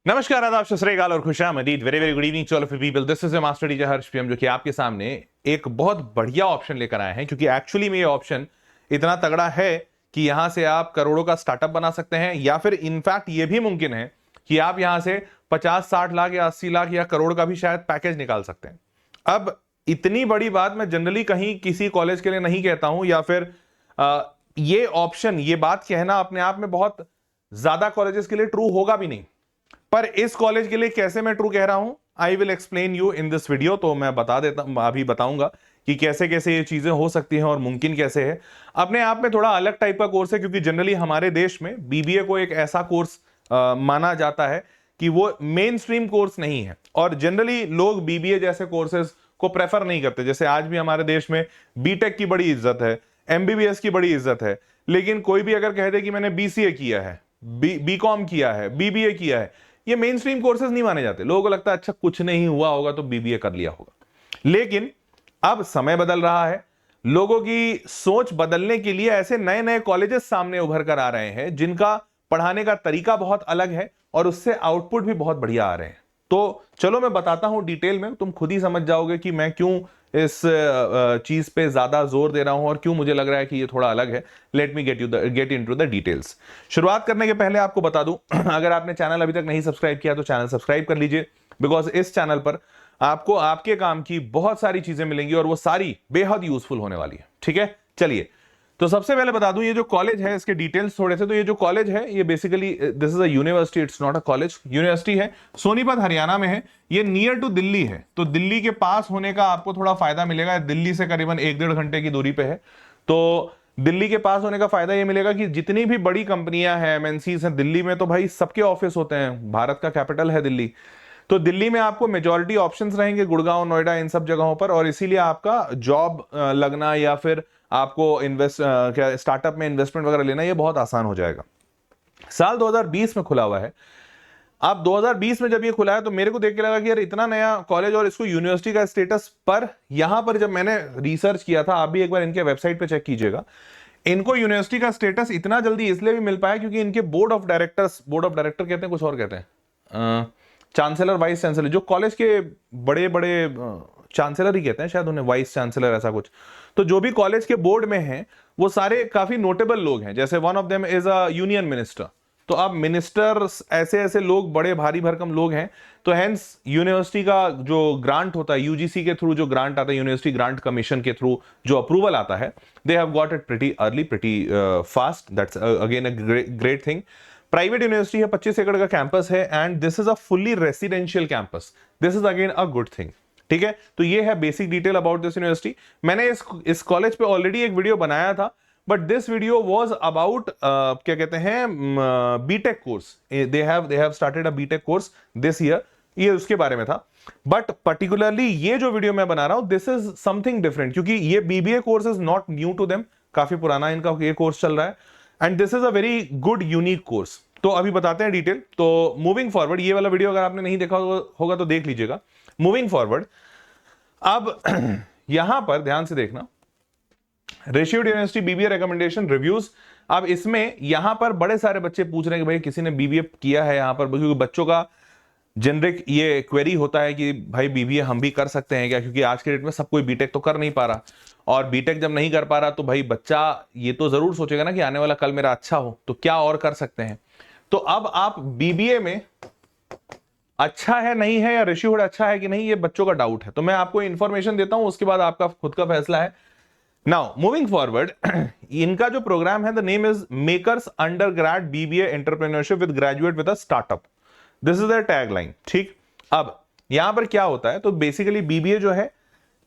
नमस्कार, आदाब, सत श्री अकाल और खुशामदीद। Very very good evening to all of you people. This is master teacher Harsh PM, जो कि आपके सामने एक बहुत बढ़िया ऑप्शन लेकर आए हैं, क्योंकि एक्चुअली में ये ऑप्शन इतना तगड़ा है कि यहां से आप करोड़ों का स्टार्टअप बना सकते हैं, या फिर इनफैक्ट ये भी मुमकिन है कि आप यहां से 50-60 लाख या 80 लाख या करोड़ का भी शायद पैकेज निकाल सकते हैं। अब इतनी बड़ी बात मैं जनरली कहीं किसी कॉलेज के लिए नहीं कहता हूं, या फिर ये ऑप्शन, ये बात कहना अपने आप में बहुत ज्यादा कॉलेजेस के लिए ट्रू होगा भी नहीं, पर इस कॉलेज के लिए कैसे मैं ट्रू कह रहा हूं, I will explain you in this video. तो मैं बता देता हूं, अभी बताऊंगा कि कैसे कैसे ये चीजें हो सकती हैं और मुमकिन कैसे है। अपने आप में थोड़ा अलग टाइप का कोर्स है, क्योंकि जनरली हमारे देश में बीबीए को एक ऐसा कोर्स माना जाता है कि वो मेन स्ट्रीम कोर्स नहीं है, और जनरली लोग बीबीए जैसे कोर्सेज को प्रेफर नहीं करते। जैसे आज भी हमारे देश में बीटेक की बड़ी इज्जत है, एमबीबीएस की बड़ी इज्जत है, लेकिन कोई भी अगर कह दे कि मैंने बीसीए किया है, बीकॉम किया है, बीबीए किया है, ये मेन स्ट्रीम कोर्सेज नहीं माने जाते। लोगों को लगता है अच्छा कुछ नहीं हुआ होगा तो बीबीए कर लिया होगा। लेकिन अब समय बदल रहा है, लोगों की सोच बदलने के लिए ऐसे नए नए कॉलेजेस सामने उभर कर आ रहे हैं जिनका पढ़ाने का तरीका बहुत अलग है और उससे आउटपुट भी बहुत बढ़िया आ रहे हैं। तो चलो मैं बताता हूं डिटेल में, तुम खुद ही समझ जाओगे कि मैं क्यों इस चीज पे ज्यादा जोर दे रहा हूं और क्यों मुझे लग रहा है कि ये थोड़ा अलग है। Let me get into the details. शुरुआत करने के पहले आपको बता दूं, अगर आपने चैनल अभी तक नहीं सब्सक्राइब किया तो चैनल सब्सक्राइब कर लीजिए, बिकॉज इस चैनल पर आपको आपके काम की बहुत सारी चीजें मिलेंगी और वो सारी बेहद यूजफुल होने वाली है। ठीक है, चलिए। तो सबसे पहले बता दूं, ये जो कॉलेज है इसके डिटेल्स थोड़े से। तो ये जो कॉलेज है ये basically this is a university, it's not a college, university है। सोनीपत हरियाणा में है। ये नियर टू दिल्ली है, तो दिल्ली के पास होने का आपको थोड़ा फायदा मिलेगा। दिल्ली से करीबन 1-1.5 घंटे की दूरी पे है। तो दिल्ली के पास होने का फायदा ये मिलेगा कि जितनी भी बड़ी कंपनियां हैं, एमएनसीज हैं दिल्ली में, तो भाई सबके ऑफिस होते हैं, भारत का कैपिटल है दिल्ली। तो दिल्ली में आपको मेजॉरिटी ऑप्शंस रहेंगे, गुड़गांव, नोएडा, इन सब जगहों पर, और इसीलिए आपका जॉब लगना या फिर आपको क्या स्टार्टअप में इन्वेस्टमेंट वगैरह लेना ये बहुत आसान हो जाएगा। साल 2020 में खुला हुआ है। अब 2020 में जब ये खुला है तो मेरे को देख के लगा कि यार इतना नया कॉलेज और इसको यूनिवर्सिटी का स्टेटस, पर यहां पर जब मैंने रिसर्च किया था, आप भी एक बार इनके वेबसाइट पे चेक कीजिएगा, इनको यूनिवर्सिटी का स्टेटस इतना जल्दी इसलिए भी मिल पाया क्योंकि इनके बोर्ड ऑफ डायरेक्टर कहते हैं, कुछ और कहते हैं, चांसलर, वाइस चांसलर, जो कॉलेज के बड़े बड़े चांसलर ही कहते हैं शायद उन्हें, वाइस चांसलर ऐसा कुछ। तो जो भी कॉलेज के बोर्ड में हैं वो सारे काफी नोटेबल लोग हैं। जैसे one of them is a union minister. तो अब मिनिस्टर्स ऐसे ऐसे लोग, बड़े भारी भरकम लोग हैं। तो हेंस यूनिवर्सिटी का जो ग्रांट होता है, यूजीसी के थ्रू जो ग्रांट आता है, यूनिवर्सिटी ग्रांट कमीशन के थ्रू जो अप्रूवल आता है, they have got it pretty early, pretty fast. That's again a great thing. Private university है, 25 एकड़ का कैंपस है, and this is a fully residential campus. This is again a good thing. ठीक है, तो ये है basic detail about this university. मैंने इस कॉलेज पे ऑलरेडी एक वीडियो बनाया था, but this video was about क्या कहते हैं, BTech course. They have started a BTech course this year, ये उसके बारे में था। बट पर्टिकुलरली ये जो वीडियो मैं बना रहा हूं, दिस इज समथिंग डिफरेंट, क्योंकि ये BBA course is not new to them, काफी पुराना इनका ये कोर्स चल रहा है, and this is a very good unique course. तो अभी बताते हैं डिटेल। तो मूविंग फॉरवर्ड, ये वाला वीडियो अगर आपने नहीं देखा होगा तो देख लीजिएगा। मूविंग फॉरवर्ड, अब यहां पर ध्यान से देखना, ratioed university BBA recommendation reviews. अब इसमें यहां पर बड़े सारे बच्चे पूछ रहे हैं कि भाई किसी ने बीबीए किया है यहां पर, क्योंकि बच्चों का जेनरिक ये क्वेरी होता है कि भाई बीबीए हम भी कर सकते हैं क्या, क्योंकि आज के डेट में सब कोई बीटेक तो कर नहीं पा रहा, और बीटेक जब नहीं कर पा रहा तो भाई बच्चा ये तो जरूर सोचेगा ना कि आने वाला कल मेरा अच्छा हो, तो क्या और कर सकते हैं। तो अब आप बीबीए में अच्छा है नहीं है, या रेशियोड अच्छा है कि नहीं, ये बच्चों का डाउट है। तो मैं आपको इंफॉर्मेशन देता हूं, उसके बाद आपका खुद का फैसला है। नाउ मूविंग फॉरवर्ड, इनका जो प्रोग्राम है, the name is makers undergrad BBA entrepreneurship with graduate with a startup. This is the tagline. ठीक, अब यहां पर क्या होता है, तो बेसिकली बीबीए जो है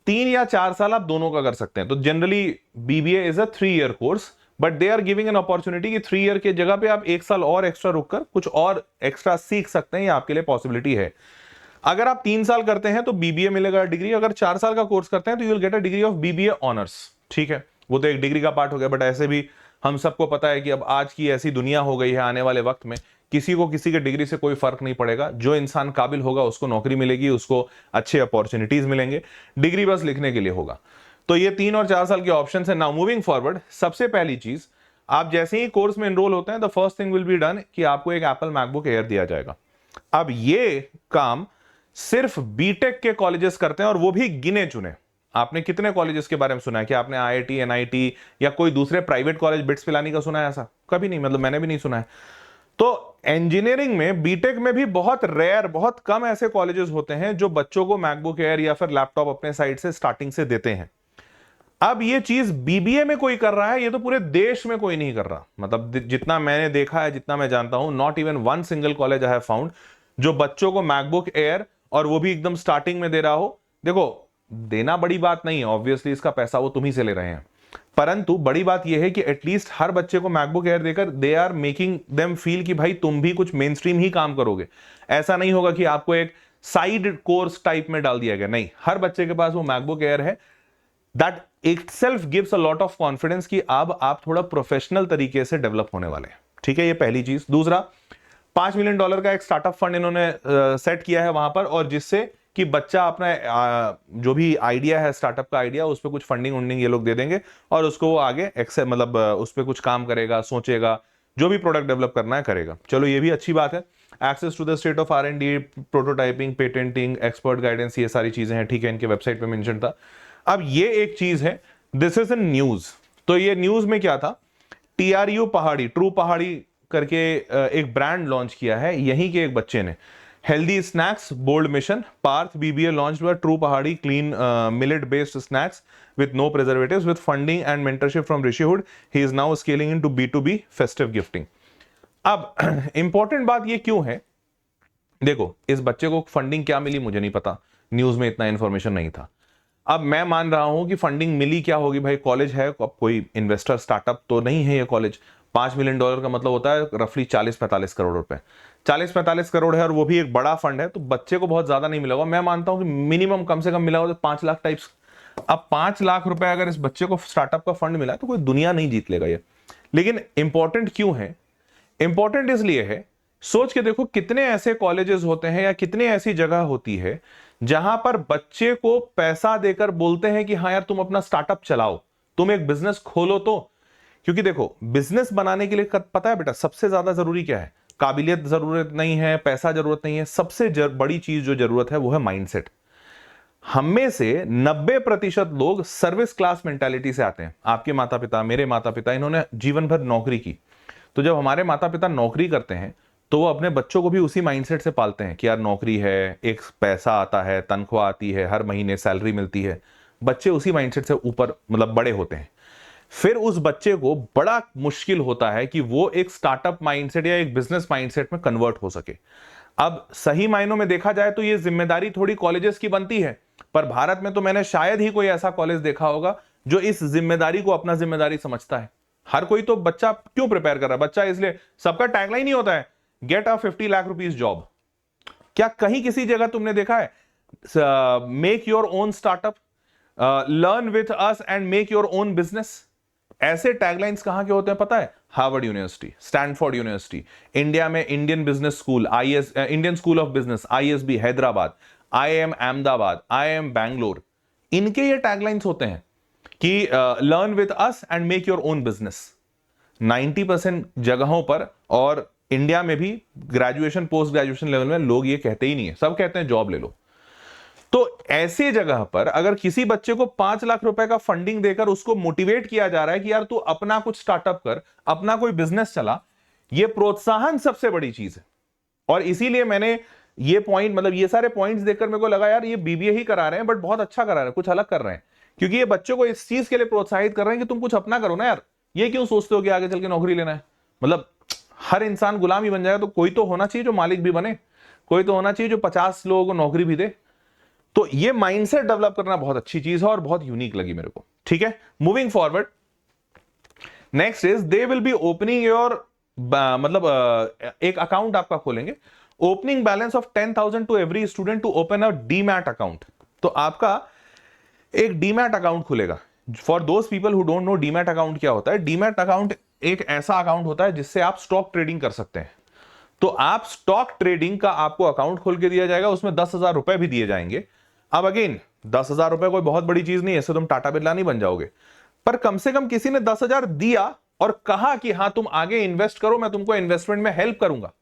3 या 4 साल आप दोनों का कर सकते हैं। तो generally BBA is a 3 year course, but they are giving an opportunity कि 3 ईयर के जगह पे आप 1 साल और एक्स्ट्रा रुककर कुछ और एक्स्ट्रा सीख सकते हैं, ये आपके लिए पॉसिबिलिटी है। अगर आप 3 साल करते हैं तो बीबीए मिलेगा डिग्री, अगर 4 साल का कोर्स करते हैं तो you will get a degree of BBA honours. ठीक है, वो तो एक डिग्री का पार्ट हो गया, बट ऐसे भी हम सबको पता है कि अब आज की ऐसी दुनिया हो गई है, आने वाले वक्त में किसी को किसी के डिग्री से कोई फर्क नहीं पड़ेगा। जो इंसान काबिल होगा उसको नौकरी मिलेगी, उसको अच्छे अपॉर्चुनिटीज मिलेंगे, डिग्री बस लिखने के लिए होगा। तो ये 3 और 4 साल के ऑप्शन है। नाउ मूविंग फॉरवर्ड, सबसे पहली चीज, आप जैसे ही कोर्स में एनरोल होते हैं, the first thing will be done कि आपको एक एप्पल मैकबुक एयर दिया जाएगा। अब ये काम सिर्फ बीटेक के कॉलेजेस करते हैं, और वो भी गिने चुने। आपने कितने कॉलेजेस के बारे में सुना है कि आपने आईआईटी, एनआईटी या कोई दूसरे प्राइवेट कॉलेज बिट्स पिलानी का सुना है? ऐसा कभी नहीं, मतलब मैंने भी नहीं सुना है। तो इंजीनियरिंग में, बीटेक में भी बहुत रेयर, बहुत कम ऐसे कॉलेजेस होते हैं जो बच्चों को मैकबुक एयर या फिर लैपटॉप अपने साइड से स्टार्टिंग से देते हैं। अब ये चीज बीबीए में कोई कर रहा है, ये तो पूरे देश में कोई नहीं कर रहा। मतलब जितना मैंने देखा है, जितना मैं जानता हूं, not even one single college I have found जो बच्चों को मैकबुक एयर, और वो भी एकदम स्टार्टिंग में दे रहा हो। देखो, देना बड़ी बात नहीं है, ऑब्वियसली इसका पैसा वो तुम ही से ले रहे हैं, परंतु बड़ी बात यह है कि एटलीस्ट हर बच्चे को मैकबुक एयर देकर they are making them feel कि भाई तुम भी कुछ मेन स्ट्रीम ही काम करोगे। ऐसा नहीं होगा कि आपको एक साइड कोर्स टाइप में डाल दिया गया, नहीं, हर बच्चे के पास वो मैकबुक एयर है। That itself gives a lot of confidence कि अब आप थोड़ा प्रोफेशनल तरीके से डेवलप होने वाले हैं। ठीक है, ये पहली चीज। दूसरा, $5 मिलियन का एक स्टार्टअप फंड इन्होंने सेट किया है वहां पर, और जिससे कि बच्चा अपना जो भी आइडिया है, स्टार्टअप का आइडिया, उस पर कुछ फंडिंग वंडिंग ये लोग दे देंगे, और उसको वो आगे मतलब उस पर कुछ काम करेगा, सोचेगा, जो भी प्रोडक्ट डेवलप करना है करेगा। चलो, ये भी अच्छी बात है। Access to the state of R&D, prototyping, patenting, expert guidance, ये सारी चीजें हैं। ठीक है, इनके वेबसाइट पे मेंशन था। अब ये एक चीज है, दिस इज इन न्यूज। तो ये न्यूज में क्या था, TRU पहाड़ी, ट्रू पहाड़ी करके एक ब्रांड लॉन्च किया है यहीं के एक बच्चे ने। Healthy snacks bold mission, Parth BBA launched by true Pahadi clean millet based snacks with no preservatives, with funding and mentorship from Rishi Hood. He is now scaling into B2B festive gifting. अब important बात ये क्यों है, देखो, इस बच्चे को funding क्या मिली मुझे नहीं पता, न्यूज में इतना इंफॉर्मेशन नहीं था। अब मैं मान रहा हूं कि फंडिंग मिली क्या होगी, भाई कॉलेज है, अब कोई इन्वेस्टर स्टार्टअप तो नहीं है ये कॉलेज। $5 मिलियन का मतलब होता है रफली 40-45 करोड़ रुपए। 40-45 करोड़ है, और वो भी एक बड़ा फंड है, तो बच्चे को बहुत ज्यादा नहीं मिला होगा। मैं मानता हूं कि मिनिमम कम से कम मिला होगा तो 5 लाख टाइप्स। अब 5 लाख रुपए अगर इस बच्चे को स्टार्टअप का फंड मिला तो कोई दुनिया नहीं जीत लेगा ये। लेकिन इंपॉर्टेंट क्यों है, इंपॉर्टेंट इसलिए है, सोच के देखो कितने ऐसे कॉलेजेस होते हैं या कितने ऐसी जगह होती है जहां पर बच्चे को पैसा देकर बोलते हैं कि हाँ यार तुम अपना स्टार्टअप चलाओ, तुम एक बिजनेस खोलो। तो क्योंकि देखो, बिजनेस बनाने के लिए पता है बेटा सबसे ज्यादा जरूरी क्या है, काबिलियत जरूरत नहीं है, पैसा जरूरत नहीं है, सबसे बड़ी चीज जो जरूरत है वो है माइंडसेट। हम में से 90% लोग सर्विस क्लास मेंटालिटी से आते हैं। आपके माता पिता, मेरे माता पिता, इन्होंने जीवन भर नौकरी की। तो जब हमारे माता पिता नौकरी करते हैं तो वो अपने बच्चों को भी उसी माइंडसेट से पालते हैं कि यार नौकरी है, एक पैसा आता है, तनख्वाह आती है, हर महीने सैलरी मिलती है। बच्चे उसी माइंडसेट से ऊपर मतलब बड़े होते हैं। फिर उस बच्चे को बड़ा मुश्किल होता है कि वो एक स्टार्टअप माइंडसेट या एक बिजनेस माइंडसेट में कन्वर्ट हो सके। अब सही मायनों में देखा जाए तो ये जिम्मेदारी थोड़ी कॉलेजेस की बनती है, पर भारत में तो मैंने शायद ही कोई ऐसा कॉलेज देखा होगा जो इस जिम्मेदारी को अपना जिम्मेदारी समझता है। हर कोई तो बच्चा क्यों प्रिपेयर कर रहा है, बच्चा इसलिए, सबका टैगलाइन ही होता है get a 50 lakh rupees job. क्या कहीं किसी जगह तुमने देखा है make your own startup, learn with us and make your own business? ऐसे टैगलाइंस कहां के होते हैं पता है? Harvard University, Stanford University, India में Indian business school, Indian school of business, ISB Hyderabad, IIM Ahmedabad, IIM Bangalore, इनके ये टैगलाइंस होते हैं कि learn with us and make your own business. 90% जगहों पर, और इंडिया में भी ग्रेजुएशन पोस्ट ग्रेजुएशन लेवल में लोग ये कहते ही नहीं है, सब कहते हैं जॉब ले लो। तो ऐसे जगह पर अगर किसी बच्चे को 5 लाख रुपए का फंडिंग देकर उसको मोटिवेट किया जा रहा है कि यार तू अपना कुछ स्टार्टअप कर, अपना कोई बिजनेस चला, ये प्रोत्साहन सबसे बड़ी चीज है। और इसीलिए मैंने ये पॉइंट, मतलब ये सारे पॉइंट्स देखकर मेरे को लगा यार ये बीबीए ही करा रहे हैं, बट बहुत अच्छा करा रहे हैं, कुछ अलग कर रहे हैं, क्योंकि ये बच्चों को इस चीज के लिए प्रोत्साहित कर रहे हैं कि तुम कुछ अपना करो ना यार। ये क्यों सोचते हो कि आगे चल के नौकरी लेना है? मतलब हर इंसान गुलाम ही बन जाएगा, तो कोई तो होना चाहिए जो मालिक भी बने, कोई तो होना चाहिए जो 50 लोगों को नौकरी भी दे। तो ये माइंडसेट डेवलप करना बहुत अच्छी चीज है और बहुत यूनिक लगी मेरे को। ठीक है, moving forward, next is they will be opening your, मतलब एक अकाउंट आपका खोलेंगे, opening balance of 10,000 to every student to open a demat account. तो आपका एक डीमैट अकाउंट खुलेगा। For those people who don't know demat account क्या होता है, डीमैट अकाउंट एक ऐसा अकाउंट होता है जिससे आप स्टॉक ट्रेडिंग कर सकते हैं। तो आप स्टॉक ट्रेडिंग का आपको अकाउंट खोल के दिया जाएगा, उसमें 10,000 रुपए भी दिए जाएंगे। अब अगेन 10,000 रुपए कोई बहुत बड़ी चीज नहीं है, इससे तुम टाटा बिरला नहीं बन जाओगे, पर कम से कम किसी ने 10,000 दिया और कहा कि हाँ तुम आगे इन्वेस्ट करो, मैं तुमको इन्वेस्टमेंट में हेल्प करूंगा।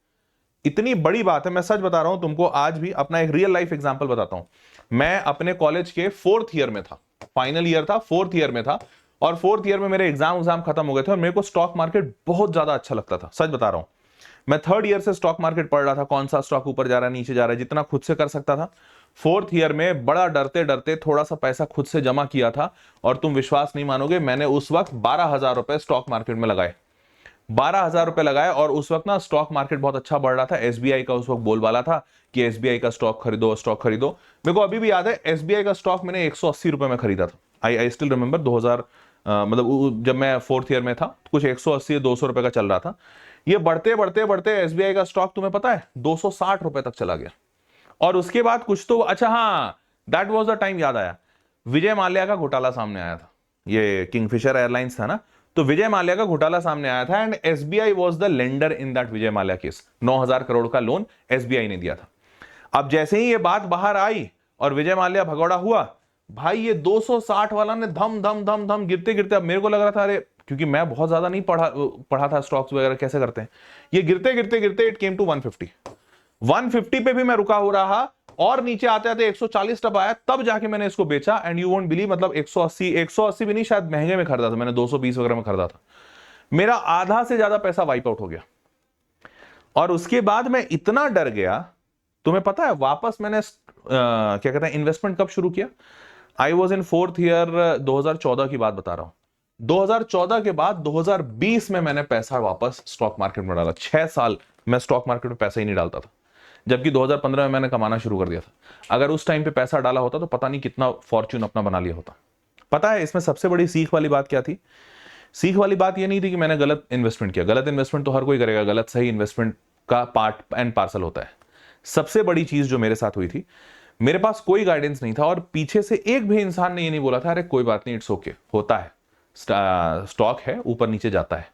इतनी बड़ी बात है, मैं सच बता रहा हूं तुमको, आज भी अपना एक रियल लाइफ एग्जांपल बताता हूं। मैं अपने कॉलेज के 4th ईयर में था, फाइनल ईयर था, 4th ईयर में था, और 4th ईयर में मेरे एग्जाम खत्म हो गए थे और मेरे को स्टॉक मार्केट बहुत ज्यादा अच्छा लगता था, सच बता रहा हूं। मैं 3rd ईयर से स्टॉक मार्केट पढ़ रहा था, कौन सा स्टॉक ऊपर जा रहा है नीचे जा रहा है, जितना खुद से कर सकता था। 4th ईयर में बड़ा डरते डरते थोड़ा सा पैसा खुद से जमा किया था, और तुम विश्वास नहीं मानोगे, मैंने उस वक्त 12,000 रुपए स्टॉक मार्केट में लगाए। 12,000 रुपए लगाए, और उस वक्त ना स्टॉक मार्केट बहुत अच्छा बढ़ रहा था। एसबीआई का उस वक्त बोलबाला था कि एसबीआई का स्टॉक खरीदो, स्टॉक खरीदो। मेरे को अभी भी याद है, एसबीआई का स्टॉक मैंने 180 रुपए में खरीदा था। आई स्टिल रिमेंबर 2000, मतलब जब मैं 4th ईयर में था, कुछ 180 200 रुपए का चल रहा था। ये बढ़ते बढ़ते बढ़ते एसबीआई का स्टॉक तुम्हें पता है 260 रुपए तक चला गया। और उसके बाद कुछ तो, अच्छा हाँ, दैट वाज द टाइम, याद आया, विजय माल्या का घोटाला सामने आया था। ये किंगफिशर एयरलाइंस था ना, तो विजय माल्या का घोटाला सामने आया था, and SBI was the lender in that Vijay Mallya case. 9,000 crore का लोन एसबीआई ने दिया था। अब जैसे ही ये बात बाहर आई और विजय माल्या भगौड़ा हुआ, भाई ये 260 वाला ने धम धम धम धम गिरते गिरते, अब मेरे को लग रहा था, अरे क्योंकि मैं बहुत ज्यादा नहीं पढ़ा था स्टॉक्स वगैरह कैसे करते हैं, ये गिरते गिरते गिरते इट केम टू 150 पे भी मैं रुका हो रहा, और नीचे आते आते 140 तक आया, तब जाके मैंने इसको बेचा। एंड यू वोंट बिलीव, मतलब 180 भी नहीं, शायद महंगे में खरीदा था मैंने, 220 वगैरह में खरीदा था। मेरा आधा से ज्यादा पैसा वाइप आउट हो गया, और उसके बाद मैं इतना डर गया। तुम्हें पता है वापस मैंने क्या कहते हैं इन्वेस्टमेंट कब शुरू किया? I was in 4th year, 2014 की बात बता रहा हूं। 2014 के बाद 2020 में मैंने पैसा वापस स्टॉक मार्केट में डाला। 6 साल मैं स्टॉक मार्केट में पैसा ही नहीं डालता था, जबकि 2015 में मैंने कमाना शुरू कर दिया था। अगर उस टाइम पे पैसा डाला होता तो पता नहीं कितना फॉर्च्यून अपना बना लिया होता। पता है इसमें सबसे बड़ी सीख वाली बात क्या थी? सीख वाली बात यह नहीं थी कि मैंने गलत इन्वेस्टमेंट किया। गलत इन्वेस्टमेंट तो हर कोई करेगा, गलत सही इन्वेस्टमेंट का पार्ट एंड पार्सल होता है। सबसे बड़ी चीज जो मेरे साथ हुई थी, मेरे पास कोई गाइडेंस नहीं था, और पीछे से एक भी इंसान ने ये नहीं बोला था अरे कोई बात नहीं, इट्स ओके, होता है, स्टॉक है, ऊपर नीचे जाता है।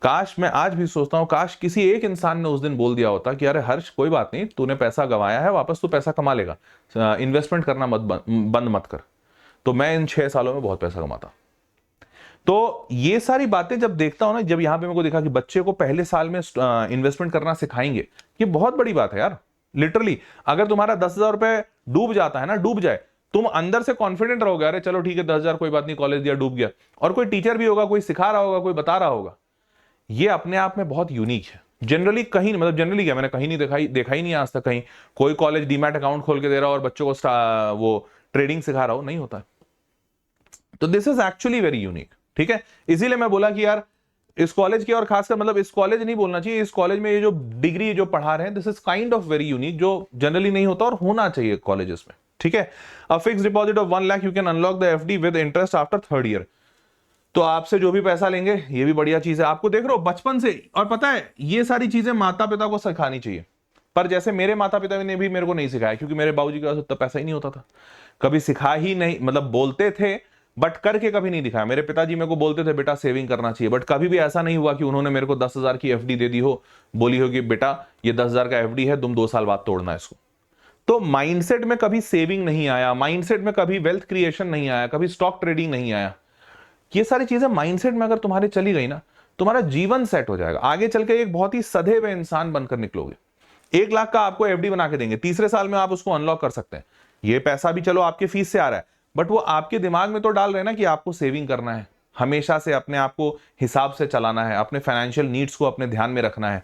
काश, मैं आज भी सोचता हूं, काश किसी एक इंसान ने उस दिन बोल दिया होता कि अरे हर्ष कोई बात नहीं, तूने पैसा गंवाया है, वापस तू पैसा कमा लेगा, इन्वेस्टमेंट करना बंद मत कर, तो मैं इन 6 सालों में बहुत पैसा कमाता। तो ये सारी बातें जब देखता हूं ना, जब यहां पे मेरे को देखा कि बच्चे को पहले साल में इन्वेस्टमेंट करना सिखाएंगे, ये बहुत बड़ी बात है यार। लिटरली अगर तुम्हारा 10,000 रुपए डूब जाता है ना, डूब जाए, तुम अंदर से कॉन्फिडेंट रहोगे, अरे चलो ठीक है 10,000 कोई बात नहीं, कॉलेज दिया डूब गया, और कोई टीचर भी होगा, कोई सिखा रहा होगा, कोई बता रहा होगा। ये अपने आप में बहुत यूनिक है। जनरली कहीं, मतलब जनरली क्या, मैंने कहीं नहीं देखा ही नहीं आज तक कहीं कोई कॉलेज डीमैट अकाउंट खोल के दे रहा हो और बच्चों को वो ट्रेडिंग सिखा रहा हो, नहीं होता। तो this is actually very unique, ठीक है। इसीलिए मैं बोला कि यार इस कॉलेज की, और खासकर मतलब इस कॉलेज नहीं बोलना चाहिए, इस कॉलेज में ये जो डिग्री जो पढ़ा रहे हैं, this is kind of very unique, जो जनरली नहीं होता और होना चाहिए कॉलेजेस में, ठीक है। A fix deposit of 1 lakh you can unlock the FD with interest after 3rd year. तो आपसे जो भी पैसा लेंगे, ये भी बढ़िया चीज है, आपको देख रहे हो बचपन से। और पता है ये सारी चीजें माता पिता को सिखानी चाहिए, पर जैसे मेरे माता पिता ने भी मेरे को नहीं सिखाया, क्योंकि मेरे बाबूजी के पास उतना पैसा ही नहीं होता था, कभी सिखा ही नहीं, मतलब बोलते थे बट करके कभी नहीं दिखाया। मेरे पिताजी मेरे को बोलते थे बेटा सेविंग करना चाहिए, बट कभी भी ऐसा नहीं हुआ कि उन्होंने मेरे को 10,000 की एफडी दे दी हो, बोली हो कि बेटा ये 10,000 का एफडी है, तुम 2 साल बाद तोड़ना है इसको। तो माइंडसेट में कभी सेविंग नहीं आया, माइंडसेट में कभी वेल्थ क्रिएशन नहीं आया, कभी स्टॉक ट्रेडिंग नहीं आया। ये सारी चीजें माइंडसेट में अगर तुम्हारे चली गई ना, तुम्हारा जीवन सेट हो जाएगा, आगे चल के एक बहुत ही सधे हुए इंसान बनकर निकलोगे। 1 लाख का आपको एफडी बना के देंगे, तीसरे साल में आप उसको अनलॉक कर सकते हैं। ये पैसा भी चलो आपके फीस से आ रहा है, बट वो आपके दिमाग में तो डाल रहे हैं ना कि आपको सेविंग करना है, हमेशा से अपने आप को हिसाब से चलाना है, अपने फाइनेंशियल नीड्स को अपने ध्यान में रखना है।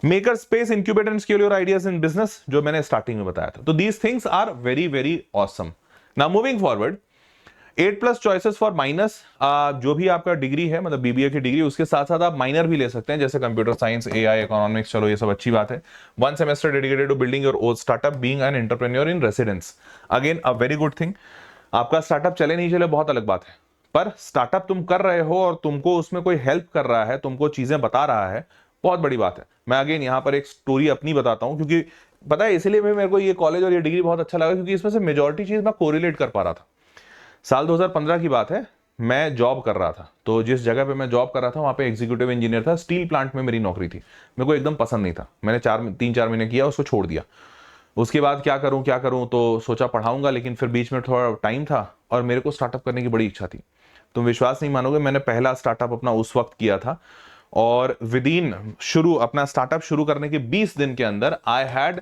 Maker space, incubate and scale your ideas in business, जो मैंने स्टार्टिंग में बताया था। तो these things are very very awesome. Now moving forward, 8+ choices for minus. जो भी आपका डिग्री है, मतलब बीबीए की डिग्री, उसके साथ साथ आप माइनर भी ले सकते हैं, जैसे कंप्यूटर साइंस, एआई, इकोनॉमिक्स, चलो ये सब अच्छी बात है। 1 semester dedicated to building your own startup, being an entrepreneur in residence, again a very good thing. आपका स्टार्टअप चले नहीं चले बहुत अलग बात है, पर स्टार्टअप तुम कर रहे हो और तुमको उसमें कोई हेल्प कर रहा है, तुमको चीजें बता रहा है, बहुत बड़ी बात है। मैं अगेन यहाँ पर एक स्टोरी अपनी बताता हूँ, क्योंकि पता है इसलिए मेरे को ये कॉलेज और ये डिग्री बहुत अच्छा लगा, क्योंकि इसमें से मेजॉरिटी चीज मैं कोरिलेट कर पा रहा था। साल 2015 की बात है, मैं जॉब कर रहा था, तो जिस जगह पे मैं जॉब कर रहा था वहां पे एग्जीक्यूटिव इंजीनियर था, स्टील प्लांट में मेरी नौकरी थी। मेरे को एकदम पसंद नहीं था, मैंने 3-4 महीने किया, उसको छोड़ दिया। उसके बाद क्या करूं, तो सोचा पढ़ाऊंगा, लेकिन फिर बीच में थोड़ा टाइम था और मेरे को स्टार्टअप करने की बड़ी इच्छा थी। तुम विश्वास नहीं मानोगे, मैंने पहला स्टार्टअप अपना उस वक्त किया था, और विद इन शुरू अपना स्टार्टअप शुरू करने के 20 दिन के अंदर I had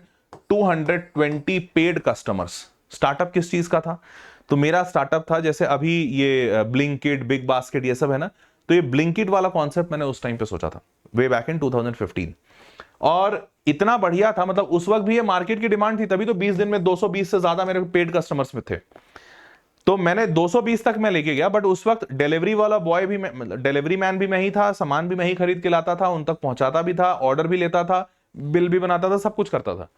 220 paid customers. Startup किस चीज का था? तो मेरा स्टार्टअप था, जैसे अभी ये ब्लिंकिट, बिग बास्केट, ये सब है ना, तो ये ब्लिंकिट वाला कॉन्सेप्ट मैंने उस टाइम पे सोचा था, वे बैक इन 2015। और इतना बढ़िया था, मतलब उस वक्त भी ये मार्केट की डिमांड थी, तभी तो 20 दिन में 220 से ज्यादा मेरे पेड कस्टमर्स में थे। तो मैंने 220 तक मैं लेके गया, बट उस वक्त डिलीवरी वाला बॉय भी मैं, मतलब डिलीवरी मैन भी मैं ही था, सामान भी मैं ही खरीद के लाता था, उन तक पहुंचाता भी था, ऑर्डर भी लेता था, बिल भी बनाता था, सब कुछ करता था।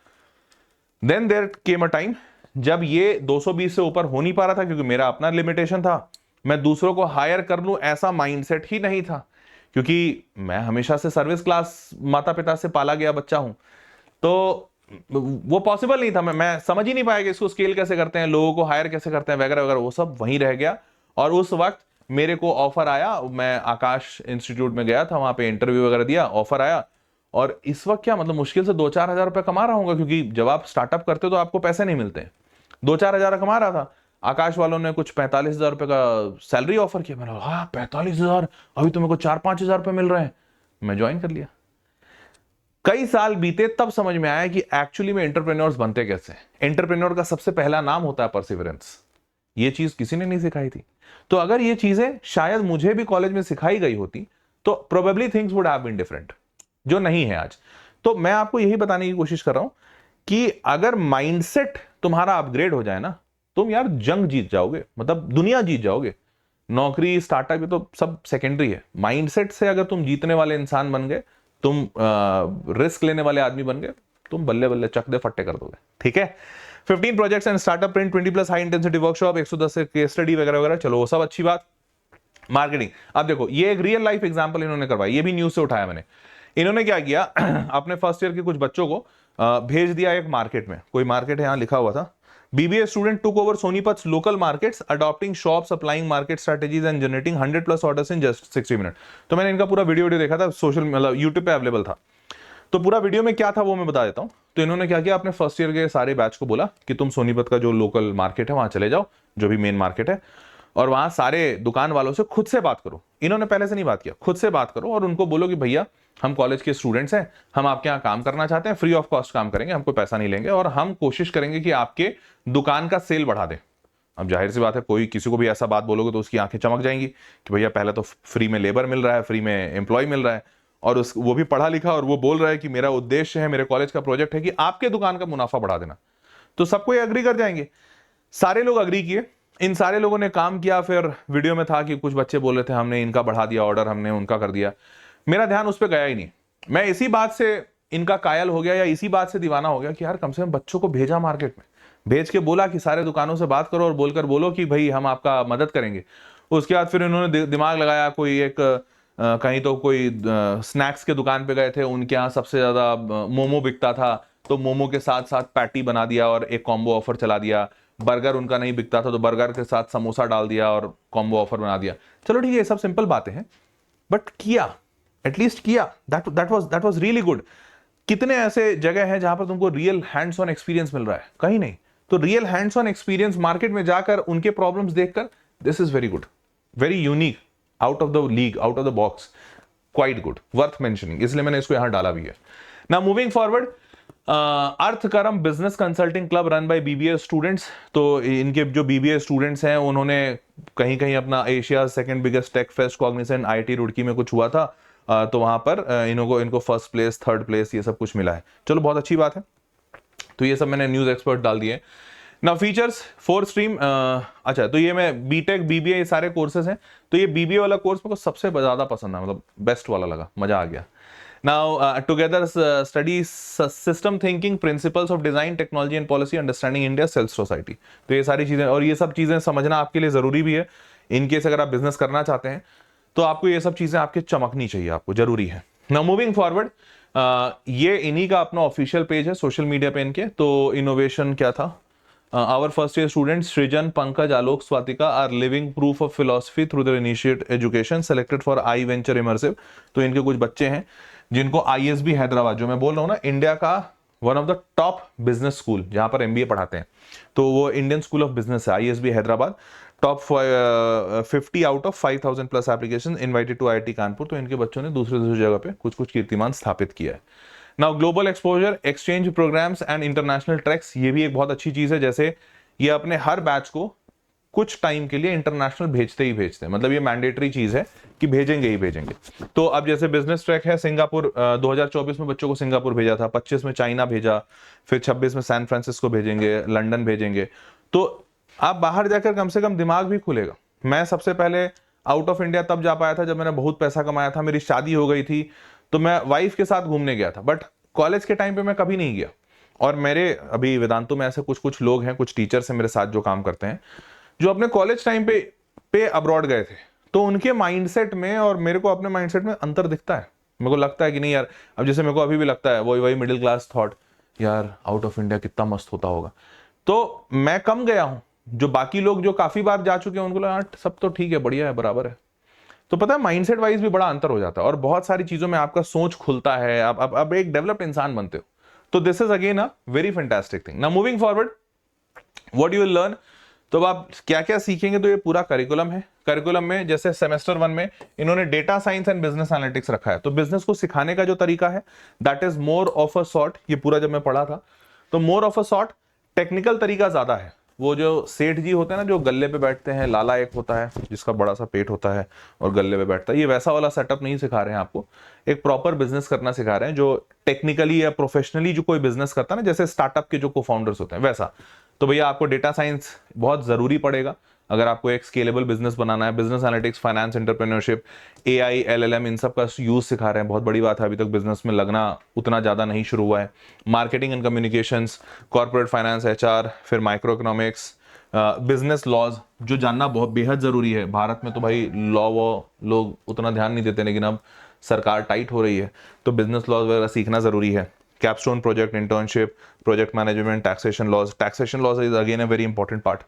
Then there came a time जब ये 220 से ऊपर हो नहीं पा रहा था, क्योंकि मेरा अपना लिमिटेशन था, मैं दूसरों को हायर कर लूं ऐसा माइंडसेट ही नहीं था, क्योंकि मैं हमेशा से सर्विस क्लास माता पिता से पाला गया बच्चा हूं, तो वो पॉसिबल नहीं था। मैं समझ ही नहीं पाया कि इसको स्केल कैसे करते हैं, लोगों को हायर कैसे करते हैं, वगैरह वगैरह, वो सब वहीं रह गया। और उस वक्त मेरे को ऑफर आया, मैं आकाश इंस्टीट्यूट में गया था, वहां पे इंटरव्यू वगैरह दिया, ऑफर आया। और इस वक्त क्या, मतलब मुश्किल से 2-4 हजार रुपये कमा रहा हूँ, क्योंकि जब आप स्टार्टअप करते हो तो आपको पैसे नहीं मिलते। 2-4 हजार कमा रहा था। आकाश वालों ने कुछ 45,000 रुपये का सैलरी ऑफर किया। मैंने कहा हाँ 45,000, अभी तो मेरे को 4-5 हजार रुपये मिल रहे हैं। मैं ज्वाइन कर लिया। कई साल बीते, तब समझ में आया कि एक्चुअली में एंटरप्रेन्योर्स बनते कैसे। एंटरप्रेन्योर का सबसे पहला नाम होता है परसिवरेंस। ये चीज किसी ने नहीं सिखाई थी। तो अगर ये चीजें शायद मुझे भी कॉलेज में सिखाई गई होती तो probably things would have been different, जो नहीं है आज। तो मैं आपको यही बताने की कोशिश कर रहा हूं कि अगर माइंडसेट तुम्हारा अपग्रेड हो जाए ना, तुम यार जंग जीत जाओगे, मतलब दुनिया जीत जाओगे। नौकरी, स्टार्टअप, ये तो सब सेकेंडरी है। माइंडसेट से अगर तुम जीतने वाले इंसान बन गए, तुम रिस्क लेने वाले आदमी बन गए, तुम बल्ले बल्ले चक दे फट्टे कर दोगे। ठीक है। 15 projects and startup print, 20+ high intensity workshop, 110 case study वगैरह वगैरह। चलो वो सब अच्छी बात। मार्केटिंग, अब देखो ये एक रियल लाइफ एग्जांपल इन्होंने करवाई, ये भी न्यूज से उठाया मैंने। इन्होंने क्या किया अपने फर्स्ट ईयर के कुछ बच्चों को भेज दिया एक मार्केट में, कोई मार्केट है, यहां लिखा हुआ था, BBA student took over Sonifat's local markets, adopting shop supplying market strategies and generating 100+ orders in just 60 minutes। तो मैंने इनका पूरा वीडियो देखा था, सोशल मतलब यूट्यूब पे अवेलेबल था। तो पूरा वीडियो में क्या था वो मैं बता देता हूं। तो इन्होंने क्या किया, अपने फर्स्ट ईयर के सारे बैच को बोला कि तुम सोनीपत का जो लोकल मार्केट है वहां चले जाओ, जो भी मेन मार्केट है, और वहां सारे दुकान वालों से खुद से बात करो। इन्होंने पहले से नहीं बात किया, खुद से बात करो और उनको बोलो कि भैया हम कॉलेज के स्टूडेंट्स हैं, हम आपके यहाँ काम करना चाहते हैं, फ्री ऑफ कॉस्ट काम करेंगे, हमको पैसा नहीं लेंगे, और हम कोशिश करेंगे कि आपके दुकान का सेल बढ़ा दें। अब जाहिर सी बात है, कोई किसी को भी ऐसा बात बोलोगे तो उसकी आंखें चमक जाएंगी कि भैया पहले तो फ्री में लेबर मिल रहा है, फ्री में एम्प्लॉय मिल रहा है, और वो भी पढ़ा लिखा, और वो बोल रहा है कि मेरा उद्देश्य है, मेरे कॉलेज का प्रोजेक्ट है कि आपके दुकान का मुनाफा बढ़ा देना। तो सबको ये अग्री कर जाएंगे। सारे लोग अग्री किए, इन सारे लोगों ने काम किया। फिर वीडियो में था कि कुछ बच्चे बोल रहे थे हमने इनका बढ़ा दिया ऑर्डर, हमने उनका कर दिया। मेरा ध्यान उस पर गया ही नहीं। मैं इसी बात से इनका कायल हो गया, या इसी बात से दीवाना हो गया कि यार कम से कम बच्चों को भेजा मार्केट में, भेज के बोला कि सारे दुकानों से बात करो और बोलकर बोलो कि भाई हम आपका मदद करेंगे। उसके बाद फिर इन्होंने दिमाग लगाया, कोई एक कहीं तो कोई स्नैक्स के दुकान पे गए थे, उनके यहाँ सबसे ज्यादा मोमो बिकता था, तो मोमो के साथ साथ पैटी बना दिया और एक कॉम्बो ऑफर चला दिया। बर्गर उनका नहीं बिकता था तो बर्गर के साथ समोसा डाल दिया और कॉम्बो ऑफर बना दिया। चलो ठीक है, ये सब सिंपल बातें हैं, बट किया, एटलीस्ट किया। That was really good. कितने ऐसे जगह हैं जहां पर तुमको रियल हैंड्स ऑन एक्सपीरियंस मिल रहा है? कहीं नहीं। तो real hands on experience market में जाकर उनके प्रॉब्लम्स देखकर, this is very good, very unique, out of the league, out of the box, quite good, worth mentioning, इसलिए मैंने इसको यहां डाला भी है। Now moving forward, Arthkaram business consulting club run by BBA students. तो इनके जो BBA स्टूडेंट्स हैं उन्होंने कहीं कहीं अपना Asia second biggest tech fest Cognizant IIT Roorkee में कुछ हुआ था, तो वहां पर इनको फर्स्ट प्लेस, थर्ड प्लेस, ये सब कुछ मिला है। चलो बहुत अच्छी बात है। तो ये सब मैंने न्यूज एक्सपर्ट डाल दिए। ना फीचर्स 4 स्ट्रीम, अच्छा तो ये मैं BTech BBA ये सारे कोर्सेज हैं। तो ये BBA वाला कोर्स मेरे को सबसे ज्यादा पसंद है, मतलब बेस्ट वाला लगा, मजा आ गया। Now together study system thinking, principles of design, technology and policy, understanding India self society। तो ये सारी चीजें, और ये सब चीजें समझना आपके लिए जरूरी भी है। इनकेस अगर आप बिजनेस करना चाहते हैं तो आपको ये सब चीजें आपके चमकनी चाहिए, आपको जरूरी है। Now मूविंग फॉरवर्ड, ये इन्हीं का अपना ऑफिशियल पेज है सोशल मीडिया पे इनके। तो इनोवेशन क्या था, our first year students Srijan, Pankaj, Alok, Swatika are living proof of philosophy through their initiate education selected for iVenture Immersive। तो इनके कुछ बच्चे हैं जिनको ISB हैदराबाद, जो मैं बोल रहा हूँ ना, इंडिया का one of the top business school जहां पर MBA पढ़ाते हैं, तो वो इंडियन स्कूल ऑफ बिजनेस है, ISB Hyderabad. Top 50 out of 5000 plus application invited to IIT Kanpur. तो इनके बच्चों ने दूसरे दूसरी जगह पे कुछ कुछ कीर्तिमान स्थापित किया है। Now global exposure, exchange programmes and international tracks, ये भी एक बहुत अच्छी चीज है। जैसे ये अपने हर बैच को कुछ टाइम के लिए इंटरनेशनल भेजते ही भेजते हैं, मतलब ये मैंडेटरी चीज है कि भेजेंगे ही भेजेंगे। तो अब जैसे बिजनेस ट्रैक है, सिंगापुर 2024 में बच्चों को सिंगापुर भेजा था, 25 में चाइना भेजा, फिर 26 में सैन फ्रांसिस्को भेजेंगे, लंदन भेजेंगे। तो आप बाहर जाकर कम से कम दिमाग भी खुलेगा। मैं सबसे पहले आउट ऑफ इंडिया तब जा पाया था जब मैंने बहुत पैसा कमाया था, मेरी शादी हो गई थी, तो मैं वाइफ के साथ घूमने गया था, बट कॉलेज के टाइम पे मैं कभी नहीं गया। और मेरे अभी वेदांतु में ऐसे कुछ कुछ लोग हैं, कुछ टीचर्स हैं मेरे साथ जो काम करते हैं, जो अपने कॉलेज टाइम पे अब्रॉड गए थे। तो उनके माइंडसेट में और मेरे को अपने माइंडसेट में अंतर दिखता है। मेरे को लगता है कि नहीं यार, अब जैसे मेरे को अभी भी लगता है वही वही मिडिल क्लास थॉट, यार आउट ऑफ इंडिया कितना मस्त होता होगा। तो मैं कम गया हूं, जो बाकी लोग जो काफी बार जा चुके हैं उनको लगा सब तो ठीक है, बढ़िया है, बराबर है। तो पता है माइंडसेट वाइज भी बड़ा अंतर हो जाता है और बहुत सारी चीजों में आपका सोच खुलता है, अब एक डेवलप्ड इंसान बनते हो। तो this is again a very fantastic thing. Now moving forward, what you will learn, तो अब आप क्या क्या सीखेंगे, तो ये पूरा करिकुलम है। करिकुलम में जैसे सेमेस्टर 1 में इन्होंने data science and business analytics रखा है, तो बिजनेस को सिखाने का जो तरीका है that is more of a sort, ये पूरा जब मैं पढ़ा था तो more of a sort technical तरीका ज्यादा है। वो जो सेठ जी होते हैं ना, जो गल्ले पे बैठते हैं, लाला एक होता है जिसका बड़ा सा पेट होता है और गल्ले पे बैठता है, ये वैसा वाला सेटअप नहीं सिखा रहे हैं आपको, एक प्रॉपर बिजनेस करना सिखा रहे हैं, जो टेक्निकली या प्रोफेशनली जो कोई बिजनेस करता है ना, जैसे स्टार्टअप के जो को फाउंडर्स होते हैं वैसा। तो भैया आपको डेटा साइंस बहुत जरूरी पड़ेगा अगर आपको एक स्केलेबल बिजनेस बनाना है। Business analytics, finance, entrepreneurship, AI, LLM, इन सब का यूज सिखा रहे हैं। बहुत बड़ी बात है, अभी तक बिजनेस में लगना उतना ज्यादा नहीं शुरू हुआ है। Marketing and communications, corporate finance, HR, फिर माइक्रो इकोनॉमिक्स, बिजनेस लॉज जो जानना बहुत बेहद जरूरी है। भारत में तो भाई लॉ वो लोग उतना ध्यान नहीं देते, लेकिन अब सरकार टाइट हो रही है तो बिजनेस लॉज वगैरह सीखना जरूरी है। Capstone project, internship, project management, taxation laws is again a very important part.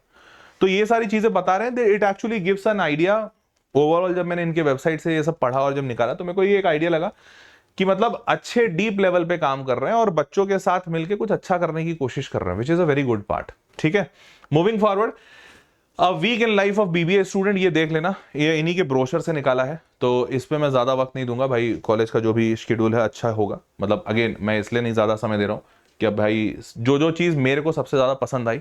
तो ये सारी चीजें बता रहे हैं, it actually gives an idea overall. जब मैंने इनके वेबसाइट से ये सब पढ़ा और जब निकाला तो मेरे को ये एक आइडिया लगा कि मतलब अच्छे डीप लेवल पे काम कर रहे हैं और बच्चों के साथ मिलकर कुछ अच्छा करने की कोशिश कर रहे हैं, which is a very good part. ठीक है, moving forward, a week in life of BBA student, ये देख लेना, ये इन्हीं के ब्रोशर से निकाला है, तो इस पे मैं ज्यादा वक्त नहीं दूंगा भाई। कॉलेज का जो भी शेड्यूल है अच्छा होगा, मतलब अगेन मैं इसलिए नहीं ज्यादा समय दे रहा हूँ कि अब भाई जो जो चीज मेरे को सबसे ज्यादा पसंद आई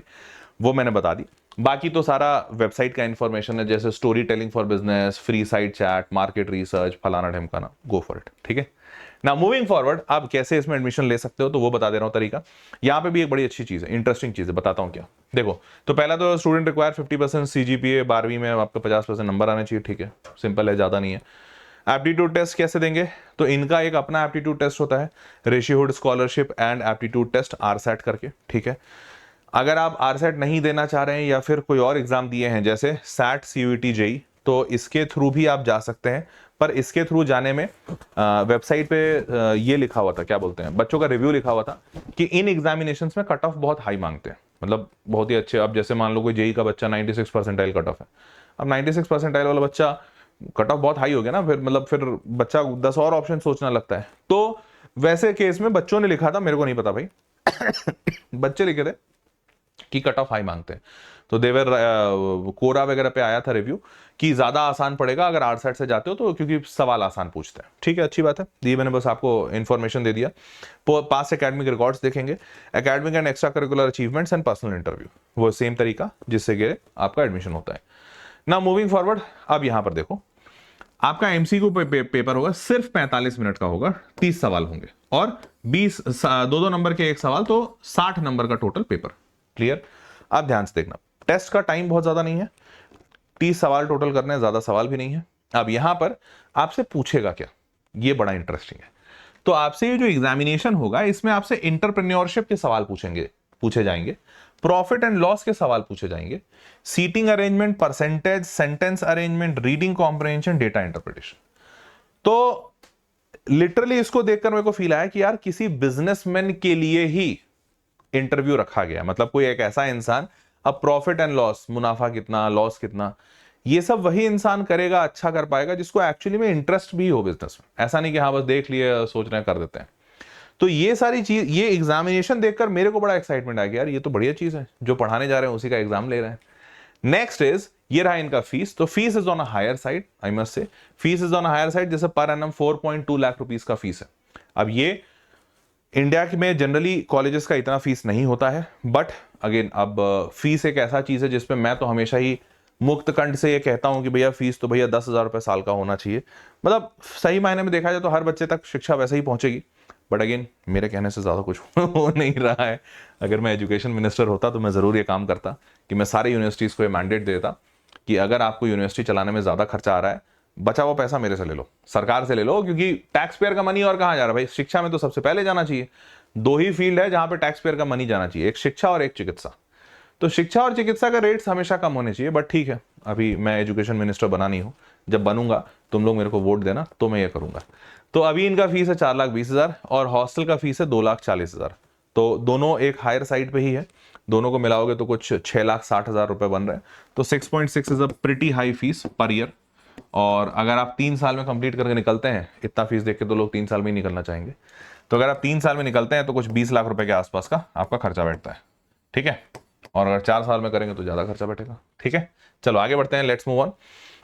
वो मैंने बता दी। बाकी तो सारा वेबसाइट का इंफॉर्मेशन है, जैसे story telling for business, free site chat, market research, फलाना ढिमकाना, गो फॉर इट। ठीक है ना, मूविंग फॉरवर्ड, आप कैसे इसमें एडमिशन ले सकते हो तो वो बता दे रहा हूं तरीका। यहां पे भी एक बड़ी अच्छी चीज है, इंटरेस्टिंग चीज है, बताता हूं क्या। देखो, तो पहला तो स्टूडेंट रिक्वायर 50% सीजीपीए, 12वीं में आपका 50% नंबर आने चाहिए। ठीक है, सिंपल है, ज्यादा नहीं है। एप्टीट्यूड टेस्ट कैसे देंगे, तो इनका एक अपना एप्टीट्यूड टेस्ट होता है, ratioed scholarship and aptitude test, आरसेट करके। ठीक है, अगर आप आरसेट नहीं देना चाह रहे हैं या फिर कोई और एग्जाम दिए हैं जैसे सैट, सीयूईटी, जेई, तो इसके थ्रू भी आप जा सकते हैं। पर इसके थ्रू जाने में वेबसाइट पे ये लिखा हुआ था, क्या बोलते हैं, बच्चों का रिव्यू लिखा हुआ था कि इन एग्जामिनेशंस में कट ऑफ बहुत हाई मांगते हैं, मतलब बहुत ही अच्छे। अब जैसे मान लो कोई जेई का बच्चा 96 परसेंटाइल कट ऑफ है, अब 96 परसेंटाइल वाला बच्चा कट ऑफ बहुत हाई हो गया ना, फिर मतलब फिर बच्चा 10 और ऑप्शन सोचना लगता है। तो वैसे केस में बच्चों ने लिखा था, मेरे को नहीं पता भाई बच्चे लिखे थे कि कट ऑफ हाई मांगते हैं, तो देवर कोरा वगैरह पे आया था रिव्यू कि ज्यादा आसान पड़ेगा अगर आरसेट से जाते हो, तो क्योंकि सवाल आसान पूछते हैं। ठीक है, अच्छी बात है, ये मैंने बस आपको इन्फॉर्मेशन दे दिया। पास एकेडमिक रिकॉर्ड्स देखेंगे, academic and extra curricular achievements and personal interview, वो सेम तरीका जिससे कि आपका एडमिशन होता है ना। मूविंग फॉरवर्ड, अब यहां पर देखो, आपका एमसीक्यू पेपर होगा, सिर्फ 45 मिनट का होगा, 30 सवाल होंगे और 20 दो नंबर के एक सवाल, तो 60 नंबर का टोटल पेपर। क्लियर, अब ध्यान से देखना, टेस्ट का टाइम बहुत ज्यादा नहीं है, 30 सवाल टोटल करने हैं, ज्यादा सवाल भी नहीं है। अब यहां पर आपसे पूछेगा क्या, ये बड़ा इंटरेस्टिंग है। तो आपसे ये जो एग्जामिनेशन होगा इसमें आपसे इंटरप्रेन्योरशिप के सवाल पूछे जाएंगे, प्रॉफिट एंड लॉस के सवाल पूछे जाएंगे, seating arrangement, percentage, sentence arrangement, reading comprehension, data interpretation. तो लिटरली इसको देखकर मेरे को फील आया कि यार किसी बिजनेसमैन के लिए ही इंटरव्यू रखा गया, मतलब कोई एक ऐसा इंसान, अब प्रॉफिट एंड लॉस, मुनाफा कितना, लॉस कितना, ये सब वही इंसान करेगा, अच्छा कर पाएगा जिसको एक्चुअली में इंटरेस्ट भी हो बिजनेस में। ऐसा नहीं कि हाँ बस देख लिए, सोच रहे हैं कर देते हैं। तो ये सारी चीज, ये एग्जामिनेशन देखकर मेरे को बड़ा एक्साइटमेंट आ गया, यार ये तो बढ़िया चीज है, जो पढ़ाने जा रहे हैं उसी का एग्जाम ले रहे हैं। नेक्स्ट इज ये रहा इनका फीस। तो fees is on a higher side, I must say fees is on a higher side. जैसे पर एनम 4.2 लाख रुपीस का फीस है। अब ये इंडिया में जनरली कॉलेजेस का इतना फीस नहीं होता है, बट अगेन अब फीस एक ऐसा चीज है जिसपे मैं तो हमेशा ही मुक्त कंठ से ये कहता हूं कि भैया फीस तो भैया 10,000 रुपये साल का होना चाहिए। मतलब सही मायने में देखा जाए तो हर बच्चे तक शिक्षा वैसे ही पहुंचेगी, बट अगेन मेरे कहने से ज़्यादा कुछ हो नहीं रहा है। अगर मैं एजुकेशन मिनिस्टर होता तो मैं ज़रूर ये काम करता कि मैं सारे यूनिवर्सिटीज़ को ये मैंडेट देता कि अगर आपको यूनिवर्सिटी चलाने में ज़्यादा खर्चा आ रहा है, बचा हुआ पैसा मेरे से ले लो, सरकार से ले लो, क्योंकि टैक्स पेयर का मनी और कहाँ जा रहा है भाई, शिक्षा में तो सबसे पहले जाना चाहिए। दो ही फील्ड है जहां पे टैक्स पेयर का मनी जाना चाहिए, एक शिक्षा और एक चिकित्सा। तो शिक्षा और चिकित्सा का रेट्स हमेशा कम होने चाहिए, बट ठीक है, अभी मैं एजुकेशन मिनिस्टर बना नहीं हूं, जब बनूंगा तुम लोग मेरे को वोट देना तो मैं ये करूंगा। तो अभी इनका फीस है 4,20,000 और हॉस्टल का फीस है 2,40,000। तो दोनों एक हायर साइड पे ही है, दोनों को मिलाओगे तो कुछ 6,60,000 रुपए बन रहे हैं। तो 6.6 is a pretty high fees per year. और अगर आप 3 साल में कंप्लीट करके निकलते हैं, इतना फीस देख के तो लोग 3 साल में ही निकलना चाहेंगे, तो अगर आप 3 साल में निकलते हैं तो कुछ 20 लाख रुपए के आसपास का आपका खर्चा बैठता है, ठीक है। और अगर 4 साल में करेंगे तो ज्यादा खर्चा बैठेगा, ठीक है। चलो आगे बढ़ते हैं, लेट्स मूव ऑन।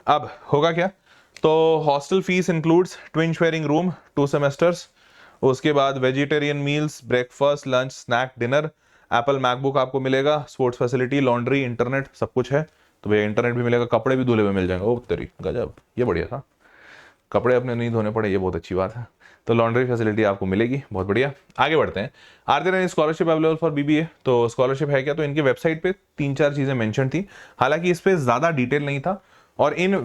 अब होगा क्या, तो hostel fees includes twin sharing room 2 semesters, उसके बाद vegetarian meals, breakfast, lunch, snack, dinner, Apple MacBook आपको मिलेगा, स्पोर्ट्स फैसिलिटी, लॉन्ड्री, इंटरनेट, सब कुछ है। तो भैया इंटरनेट भी मिलेगा, कपड़े भी धुले हुए मिल जाएंगे। ओ तेरी गजब, ये बढ़िया था, कपड़े अपने नहीं धोने पड़े, ये बहुत अच्छी बात है। तो लॉन्ड्री फैसिलिटी आपको मिलेगी, बहुत बढ़िया। आगे बढ़ते हैं। Are there any scholarship available for BBA? तो स्कॉलरशिप है क्या, तो इनकी वेबसाइट पे 3-4 चीजें मेंशन थी, हालांकि इस पे ज्यादा डिटेल नहीं था और इन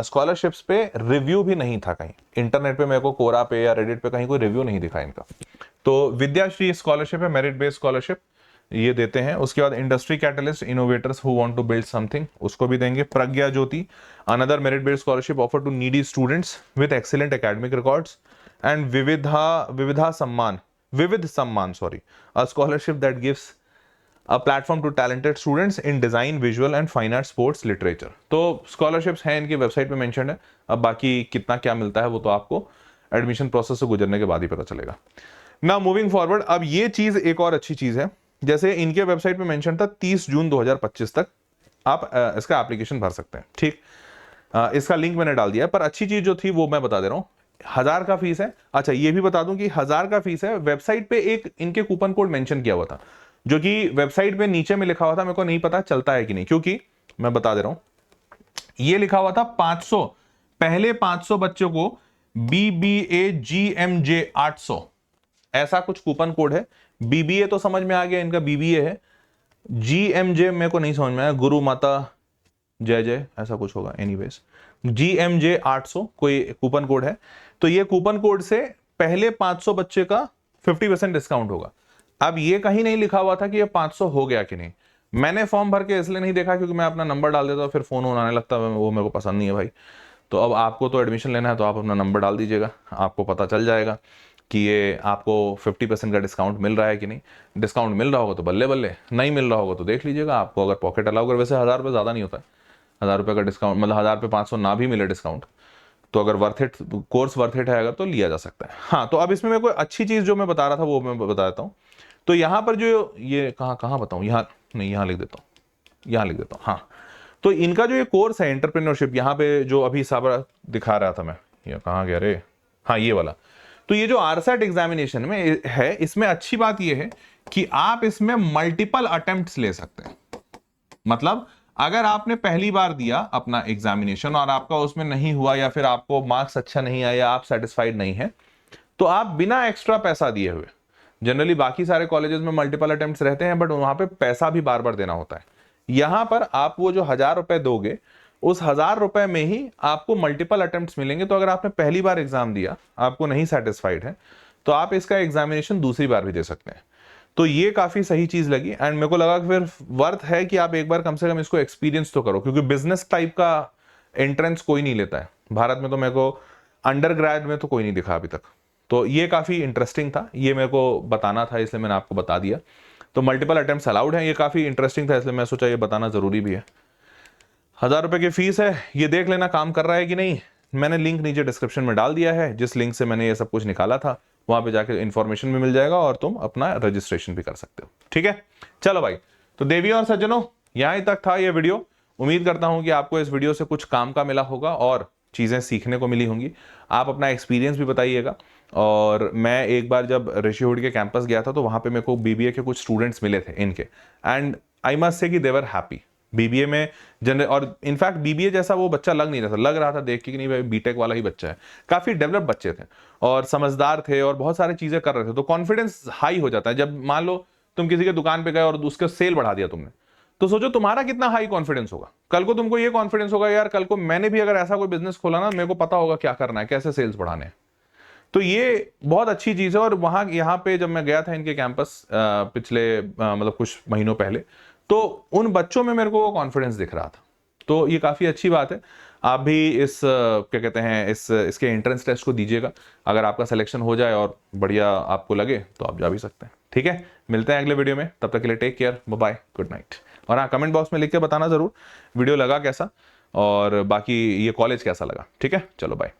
स्कॉलरशिप्स पे रिव्यू भी नहीं था कहीं। इंटरनेट पे मेरे को कोरा पे या रेडिट पे कहीं कोई रिव्यू नहीं दिखा इनका। तो विद्याश्री स्कॉलरशिप है, मेरिट बेस्ड स्कॉलरशिप, ये देते हैं। उसके बाद industry catalyst, innovators who want to build something, उसको भी देंगे। Pragya Jyoti, another merit based scholarship offer to needy students with excellent academic records. And Vividh Samman sorry, a scholarship that gives a platform to talented students in design, visual and fine art, sports, literature. तो scholarships हैं इनकी website पे mention है। अब बाकी कितना क्या मिलता है वो तो आपको एडमिशन प्रोसेस से गुजरने के बाद ही पता चलेगा। ना मूविंग फॉरवर्ड, अब ये चीज एक और अच्छी चीज है, जैसे इनके वेबसाइट पे मेंशन था 30 जून 2025 तक आप इसका एप्लीकेशन भर सकते हैं, ठीक। इसका लिंक मैंने डाल दिया है, पर अच्छी चीज जो थी वो मैं बता दे रहा हूं। 1,000 का फीस है। अच्छा ये भी बता दूं कि 1,000 का फीस है। वेबसाइट पे एक इनके कूपन कोड मेंशन किया हुआ था, जो कि वेबसाइट पे नीचे में लिखा हुआ था, मेरे को नहीं पता चलता है कि नहीं, क्योंकि मैं बता दे रहा हूं, ये लिखा हुआ था 500, पहले 500 बच्चों को BBA GMJ 800, ऐसा कुछ कूपन कोड है। BBA तो समझ में आ गया, इनका BBA है। GMJ मेरे को नहीं समझ में आया, गुरु माता जय जय ऐसा कुछ होगा। एनीवेज GMJ 800 कोई कूपन कोड है। तो ये कूपन कोड से पहले 500 बच्चे का 50% डिस्काउंट होगा। अब ये कहीं नहीं लिखा हुआ था कि ये 500 हो गया कि नहीं। मैंने फॉर्म भर के इसलिए नहीं देखा क्योंकि मैं अपना नंबर डाल देता फिर फोन आने लगता, वो मेरे को पसंद नहीं है भाई। तो अब आपको तो एडमिशन लेना है तो आप अपना नंबर डाल दीजिएगा, आपको पता चल जाएगा कि ये आपको 50% का डिस्काउंट मिल रहा है कि नहीं। डिस्काउंट मिल रहा होगा तो बल्ले बल्ले, नहीं मिल रहा होगा तो देख लीजिएगा, आपको अगर पॉकेट अलाउ कर। वैसे 1,000 रुपये ज़्यादा नहीं होता है, 1,000 रुपये का डिस्काउंट, मतलब 1,000 पे 500 ना भी मिले डिस्काउंट, तो अगर worth it, course worth it है अगर, तो लिया जा सकता है। हाँ तो अब इसमें मेरे को अच्छी चीज़ जो मैं बता रहा था वो मैं बता देता हूँ। तो यहाँ पर जो ये कहाँ बताऊँ, यहाँ नहीं, यहाँ लिख देता हूँ, यहाँ लिख देता हूँ। हाँ तो इनका जो ये कोर्स है एंटरप्रेन्योरशिप, यहाँ पे जो अभी सारा दिखा रहा था मैं, ये कहाँ गया रे, हाँ ये वाला। तो ये जो आरसेट एग्जामिनेशन में है, इसमें अच्छी बात ये है कि आप इसमें मल्टीपल अटेम्प्ट्स ले सकते हैं। मतलब अगर आपने पहली बार दिया अपना एग्जामिनेशन और आपका उसमें नहीं हुआ, या फिर आपको मार्क्स अच्छा नहीं आया, आप सेटिस्फाइड नहीं है, तो आप बिना एक्स्ट्रा पैसा दिए हुए, जनरली बाकी सारे कॉलेजेस में मल्टीपल अटेम्प्ट्स रहते हैं बट वहां पे पैसा भी बार बार देना होता है। यहां पर आप वो जो 1,000 रुपए दोगे, उस 1,000 रुपए में ही आपको मल्टीपल अटेम्प्ट्स मिलेंगे। तो अगर आपने पहली बार एग्जाम दिया, आपको नहीं सेटिस्फाइड है, तो आप इसका एग्जामिनेशन दूसरी बार भी दे सकते हैं। तो ये काफी सही चीज लगी एंड मेरे को लगा कि फिर वर्थ है कि आप एक बार कम से कम इसको एक्सपीरियंस तो करो, क्योंकि बिजनेस टाइप का एंट्रेंस कोई नहीं लेता है भारत में। तो मेरे को अंडर ग्रेड में तो कोई नहीं दिखा अभी तक। तो ये काफी इंटरेस्टिंग था, ये मेरे को बताना था इसलिए मैंने आपको बता दिया। तो मल्टीपल अटेम्प्ट्स अलाउड है, ये काफी इंटरेस्टिंग था इसलिए मैं सोचा ये बताना जरूरी भी है। 1,000 रुपए की फीस है, ये देख लेना काम कर रहा है कि नहीं। मैंने लिंक नीचे डिस्क्रिप्शन में डाल दिया है, जिस लिंक से मैंने ये सब कुछ निकाला था, वहां पे जाके इंफॉर्मेशन भी मिल जाएगा और तुम अपना रजिस्ट्रेशन भी कर सकते हो। ठीक है, चलो भाई। तो देवियों और सज्जनों, यहां तक था ये वीडियो। उम्मीद करता हूं कि आपको इस वीडियो से कुछ काम का मिला होगा और चीज़ें सीखने को मिली होंगी। आप अपना एक्सपीरियंस भी बताइएगा। और मैं एक बार जब ऋषिहुड के कैंपस गया था तो वहाँ पे मेरे को बीबीए के कुछ स्टूडेंट्स मिले थे इनके, एंड आई मस्ट से कि दे वर हैप्पी बीबीए में जनरल। और इनफैक्ट बीबीए जैसा वो बच्चा लग नहीं रहा था, लग रहा था देख के कि नहीं भाई बीटेक वाला ही बच्चा है। काफ़ी डेवलप बच्चे थे और समझदार थे और बहुत सारी चीज़ें कर रहे थे। तो कॉन्फिडेंस हाई हो जाता है जब मान लो तुम किसी के दुकान पे गए और उसका सेल बढ़ा दिया तुमने, तो सोचो तुम्हारा कितना हाई कॉन्फिडेंस होगा। कल को तुमको ये कॉन्फिडेंस होगा यार कल को मैंने भी अगर ऐसा कोई बिजनेस खोला ना, मेरे को पता होगा क्या करना है, कैसे सेल्स बढ़ाने हैं। तो ये बहुत अच्छी चीज़ है। और वहाँ यहाँ पे जब मैं गया था इनके कैंपस पिछले मतलब कुछ महीनों पहले, तो उन बच्चों में मेरे को वो कॉन्फिडेंस दिख रहा था। तो ये काफ़ी अच्छी बात है। आप भी इस क्या कहते हैं इसके एंट्रेंस टेस्ट को दीजिएगा। अगर आपका सिलेक्शन हो जाए और बढ़िया आपको लगे तो आप जा भी सकते हैं। ठीक है, मिलते हैं अगले वीडियो में, तब तक के लिए take care, bye, good night. और हाँ, कमेंट बॉक्स में लिख के बताना जरूर वीडियो लगा कैसा और बाकी ये कॉलेज कैसा लगा। ठीक है, चलो बाय।